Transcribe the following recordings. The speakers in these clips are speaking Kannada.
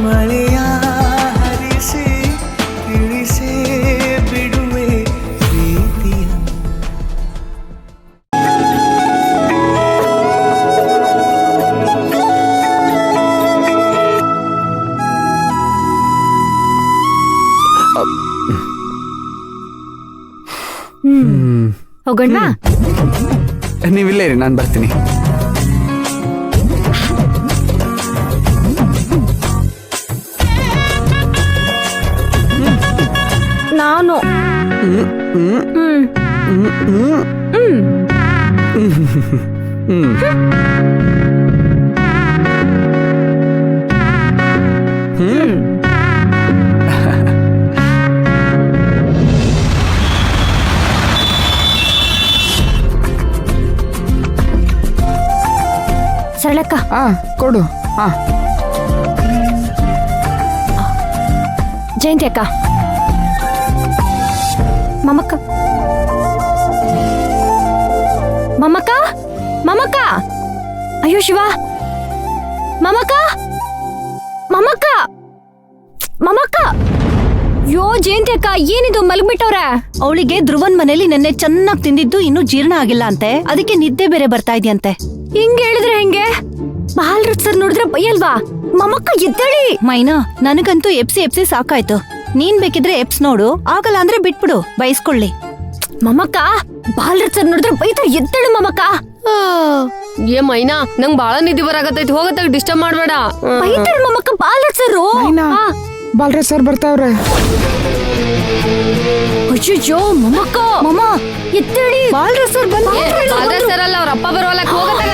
ಮಳೆಯ ಹರಿಸಿ ತಿಳಿಸೇ ಬಿಡುವೆ ಪ್ರೀತಿಯ. ಹೋಗೋಣ. ನೀವಿಲ್ಲೇ ಇರಿ, ನಾನು ಬರ್ತೀನಿ. ನಾನು ಸರಳಕ್ಕ ಕೊಡು. ಜಯಂತಿ ಅಕ್ಕ, ಮಮಕ್ಕ ಮಮಕ್ಕ ಮಮಕ್ಕ, ಅಯ್ಯೋ ಶಿವ, ಮಮಕ್ಕ ಮಮಕ್ಕ ಮಮಕ್ಕ. ಯೋ ಜಯಂತಿ ಅಕ್ಕ, ಏನಿದು ಮಲಗ್ಬಿಟ್ಟವ್ರೆ? ಅವಳಿಗೆ ಧ್ರುವನ್ ಮನೇಲಿ ನೆನ್ನೆ ಚೆನ್ನಾಗಿ ತಿಂದಿದ್ದು ಇನ್ನೂ ಜೀರ್ಣ ಆಗಿಲ್ಲ ಅಂತೆ, ಅದಕ್ಕೆ ನಿದ್ದೆ ಬೇರೆ ಬರ್ತಾ ಇದೆಯಂತೆ. ಹಿಂಗ್ ಹೇಳಿದ್ರೆ ಹೆಂಗೆ? ಬಾಲ್ರಥ್ ಸರ್ ನೋಡಿದ್ರೆ ಬೈಯಲ್ವಾ? ಮಮಕ್ಕ ಎದ್ದೇಳಿ. ಮೈನಾ, ನನಗಂತೂ ಎಪ್ಸಿ ಸಾಕಾಯ್ತು. ನೀನ್ ಬೇಕಿದ್ರೆ ಎಪ್ಸ್ ನೋಡು, ಆಗಲ್ಲ ಅಂದ್ರೆ ಬಿಟ್ಬಿಡು, ಬಯಸ್ಕೊಳ್ಳಿ. ಮಮಕ್ಕ, ಬಾಲ್ರಥ್ ಸರ್ ನೋಡಿದ್ರೆ ಬೈತಾರೆ, ಎದ್ದೇಳು ಮಮಕ್ಕ. ಏ ಮೈನಾ, ನಂಗ್ ಬಾಳ ನಿದ್ದೆ ಬರಾಕತ್ತೈತಿ, ಹೋಗತ್ತಾಗ ಡಿಸ್ಟರ್ಬ್ ಮಾಡ್ಬೇಡ. ಬೈತಾರೆ ಮಮಕ್ಕ ಬಾಲ್ರಥ್ ಸರ್. ಬಾಲ್ರಾಜ್ ಸರ್ ಬರ್ತಾವ್ರೆ. ಅಯ್ಯೋ ಮಮಕ್ಕ, ಮಮ್ಮ ಎದ್ದೇಳಿ. ಬಾಲ್ರಥ್ ಸರ್ ಬಾಲ್ರಾಜ್ ಸರ್ ಅಲ್ಲ, ಅವ್ರ ಅಪ್ಪ ಬರೋಲಕ್, ಹೋಗತ್ತಾಗ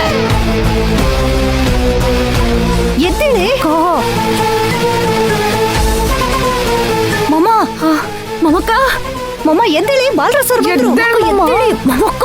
ಎದ್ದೇಳಿ. ಮಮ್ಮ ಮಮಕ್ಕ, ಮಮ್ಮ ಎದ್ದೇಳಿ, ಬಾಲ್ರಾಜ್ ಸರ್ ಬಂದ್ರು. ಮಮಕ್ಕ